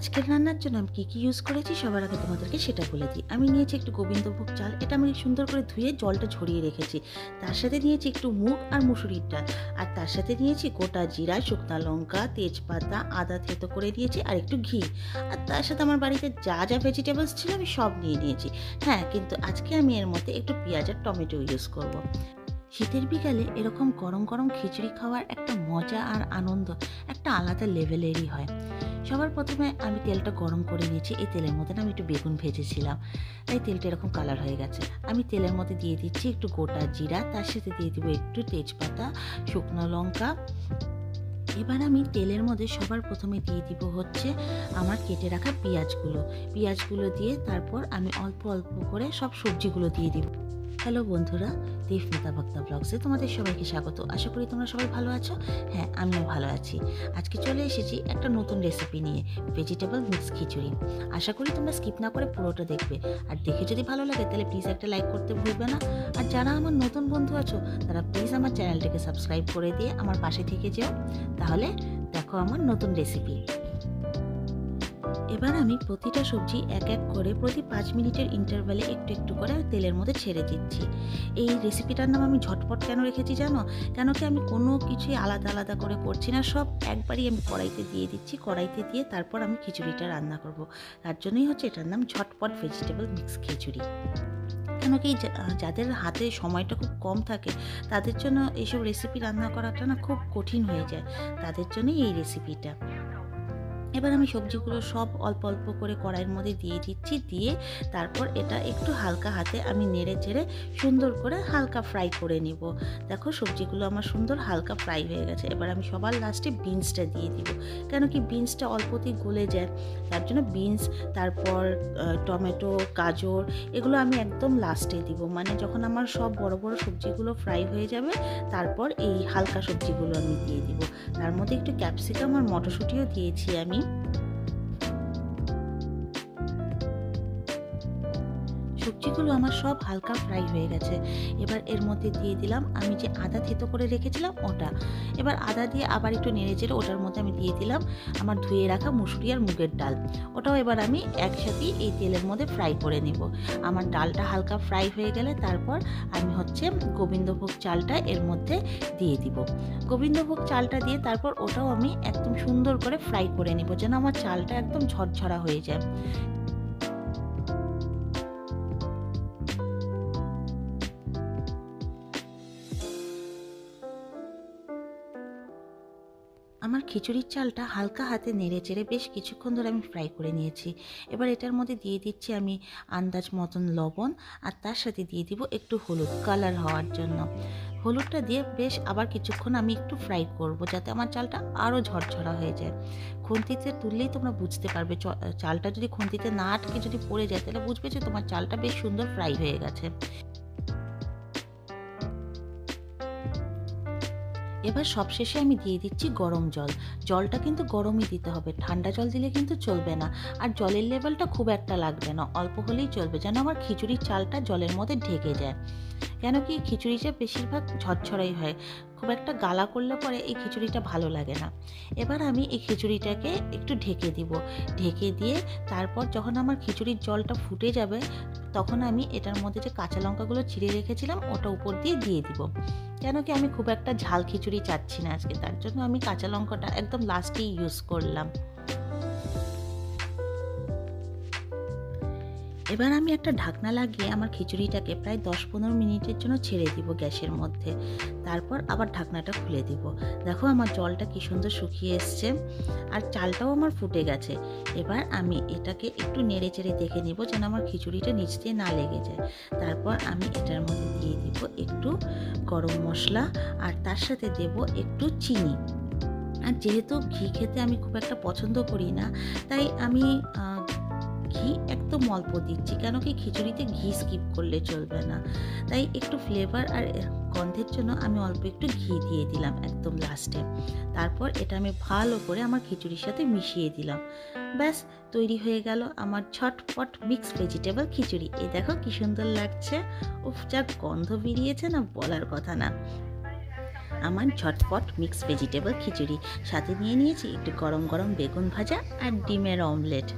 আজকের রান্নার জন্য আমি কী ইউজ করেছি সবার আগে তোমাদেরকে সেটা বলে দিই। আমি নিয়েছি একটু গোবিন্দভোগ চাল, এটা আমি সুন্দর করে ধুয়ে জলটা ঝরিয়ে রেখেছি। তার সাথে নিয়েছি একটু মুগ আর মুসুরির ডাল, আর তার সাথে নিয়েছি গোটা জিরা, শুকনো লঙ্কা, তেজপাতা, আদা থেতো করে নিয়েছি আর একটু ঘি। আর তার সাথে আমার বাড়িতে যা যা ভেজিটেবলস ছিল আমি সব নিয়ে নিয়েছি। হ্যাঁ, কিন্তু আজকে আমি এর মধ্যে একটু পেঁয়াজ আর টমেটো ইউজ করব। শীতের বিকালে এরকম গরম গরম খিচুড়ি খাওয়ার একটা মজা আর আনন্দ একটা আলাদা লেভেলেরই হয়। সবার প্রথমে আমি তেলটা গরম করে নিয়েছি। এই তেলের মধ্যে আমি একটু বেগুন ভেজেছিলাম, তাই তেলটা এরকম কালার হয়ে গেছে। আমি তেলের মধ্যে দিয়ে দিচ্ছি একটু গোটা জিরা, তার সাথে দিয়ে দিব একটু তেজপাতা, শুকনো লঙ্কা। এবার আমি তেলের মধ্যে সবার প্রথমে দিয়ে দিব হচ্ছে আমার কেটে রাখা পেঁয়াজগুলো দিয়ে তারপর আমি অল্প অল্প করে সব সবজিগুলো দিয়ে দিব। হ্যালো বন্ধুরা, দেবমিতা ভক্তা ব্লগসে তোমাদের সবাইকে স্বাগত। আশা করি তোমরা সবাই ভালো আছো। হ্যাঁ, আমিও ভালো আছি। আজকে চলে এসেছি একটা নতুন রেসিপি নিয়ে, ভেজিটেবল মিক্স খিচুড়ি। আশা করি তোমরা স্কিপ না করে পুরোটা দেখবে, আর দেখে যদি ভালো লাগে তাহলে প্লিজ একটা লাইক করতে ভুলবে না। আর যারা আমার নতুন বন্ধু আছো তারা প্লিজ আমার চ্যানেলটাকে সাবস্ক্রাইব করে দিয়ে আমার পাশে থেকে যেও। তাহলে দেখো আমার নতুন রেসিপি। এবার আমি প্রতিটা সবজি এক এক করে প্রতি 5 মিনিটের ইন্টারভ্যালে একটু একটু করে তেলের মধ্যে ছেড়ে দিচ্ছি। এই রেসিপিটার নাম আমি ঝটপট কেন রেখেছি জানো? কেন কি আমি কোনো কিছুই আলাদা আলাদা করে করছি না, সব একবারই আমি কড়াইতে দিয়ে দিচ্ছি। কড়াইতে দিয়ে তারপর আমি খিচুড়িটা রান্না করব। তার জন্যই হচ্ছে এটার নাম ঝটপট ভেজিটেবল মিক্স খিচুড়ি। কেন কি যাদের হাতে সময়টা খুব কম থাকে তাদের জন্য এইসব রেসিপি রান্না করাটা না খুব কঠিন হয়ে যায়, তাদের জন্যই এই রেসিপিটা। এবার আমি সবজিগুলো সব অল্প অল্প করে কড়াইয়ের মধ্যে দিয়ে দিচ্ছি, দিয়ে তারপর এটা একটু হালকা হাতে আমি নেড়ে চেড়ে সুন্দর করে হালকা ফ্রাই করে নিব। দেখো সবজিগুলো আমার সুন্দর হালকা ফ্রাই হয়ে গেছে। এবার আমি সবার লাস্টে বিনসটা দিয়ে দিব, কেন কি বিনসটা অল্পতেই গলে যায়, তার জন্য বিনস, তারপর টমেটো, গাজর, এগুলো আমি একদম লাস্টে দিব। মানে যখন আমার সব বড় বড় সবজিগুলো ফ্রাই হয়ে যাবে তারপর এই হালকা সবজিগুলো আমি দিয়ে দিব। তার মধ্যে একটু ক্যাপসিকাম আর মটরশুঁটিও দিয়েছি আমি। সবজিগুলো আমার সব হালকা ফ্রাই হয়ে গেছে। এবার এর মধ্যে দিয়ে দিলাম আমি যে আদা থেতো করে রেখেছিলাম ওটা। এবার আদা দিয়ে আবার একটু নেড়ে চেড়ে ওটার মধ্যে আমি দিয়ে দিলাম আমার ধুয়ে রাখা মুসুরি আর মুগের ডাল। ওটাও এবার আমি একসাথে এই তেলের মধ্যে ফ্রাই করে নেব। আমার ডালটা হালকা ফ্রাই হয়ে গেলে তারপর আমি হচ্ছে গোবিন্দভোগ চালটা এর মধ্যে দিয়ে দিব। গোবিন্দভোগ চালটা দিয়ে তারপর ওটাও আমি একদম সুন্দর করে ফ্রাই করে নেব, যেন আমার চালটা একদম ঝরঝরা হয়ে যায়। আমার খিচুড়ির চালটা হালকা হাতে নেড়ে চেড়ে বেশ কিছুক্ষণ ধরে আমি ফ্রাই করে নিয়েছি। এবার এটার মধ্যে দিয়ে দিচ্ছি আমি আন্দাজ মতন লবণ, আর তার সাথে দিয়ে দিব একটু হলুদ কালার হওয়ার জন্য। হলুদটা দিয়ে বেশ আবার কিছুক্ষণ আমি একটু ফ্রাই করব, যাতে আমার চালটা আরও ঝরঝরা হয়ে যায়। খুন্তিতে তুললেই তোমরা বুঝতে পারবে, চালটা যদি খুন্তিতে না আটকে যদি পড়ে যায় তাহলে বুঝবে যে তোমার চালটা বেশ সুন্দর ফ্রাই হয়ে গেছে। এবার সবশেষে আমি দিয়ে দিচ্ছি গরম জল। জলটা কিন্তু গরমই দিতে হবে, ঠান্ডা জল দিলে কিন্তু চলবে না। আর জলের লেভেলটা খুব একটা লাগবে না, অল্প হলেই চলবে, যেন আমার খিচুড়ির চালটা জলের মধ্যে ঢেকে যায়। কেন কি খিচুড়িটা বেশিরভাগ ঝরঝরাই হয়, খুব একটা গালা করলে পরে এই খিচুড়িটা ভালো লাগে না। এবার আমি এই খিচুড়িটাকে একটু ঢেকে দিব। ঢেকে দিয়ে তারপর যখন আমার খিচুড়ির জলটা ফুটে যাবে তখন আমি এটার মধ্যে যে কাঁচা লঙ্কাগুলো চিড়ে রেখেছিলাম ওটা উপর দিয়ে দিব। কেন কি আমি খুব একটা ঝাল খিচুড়ি চাচ্ছি না আজকে, তার জন্য আমি কাঁচা লঙ্কাটা একদম লাস্টেই ইউজ করলাম। এবার আমি একটা ঢাকনা লাগিয়ে আমার খিচুড়িটাকে প্রায় 10-15 মিনিটের জন্য ছেড়ে দিব গ্যাসের মধ্যে। তারপর আবার ঢাকনাটা খুলে দিব। দেখো আমার জলটা কি সুন্দর শুকিয়ে এসছে, আর চালটাও আমার ফুটে গেছে। এবার আমি এটাকে একটু নেড়ে চেড়ে দেখে নিব যেন আমার খিচুড়িটা নিচ দিয়ে না লেগে যায়। তারপর আমি এটার মধ্যে দিয়ে দিব একটু গরম মশলা, আর তার সাথে দেব একটু চিনি। আর যেহেতু ঘি খেতে আমি খুব একটা পছন্দ করি না, তাই আমি ঘি একদম অল্প দিচ্ছি, কেন কি খিচুড়িতে ঘি স্কিপ করলে চলবে না। তাই একটু ফ্লেভার আর গন্ধের জন্য আমি অল্প একটু ঘি দিয়ে দিলাম একদম লাস্টে। তারপর এটা আমি ভালো করে আমার খিচুড়ির সাথে মিশিয়ে দিলাম। ব্যাস তৈরি হয়ে গেল আমার ঝটপট মিক্স ভেজিটেবল খিচুড়ি। এই দেখো কি সুন্দর লাগছে, উফ যা গন্ধ বেরিয়েছে না, বলার কথা না। আমার ঝটপট মিক্স ভেজিটেবল খিচুড়ি। সাথে নিয়ে নিয়েছি একটু গরম গরম বেগুন ভাজা আর ডিমের অমলেট।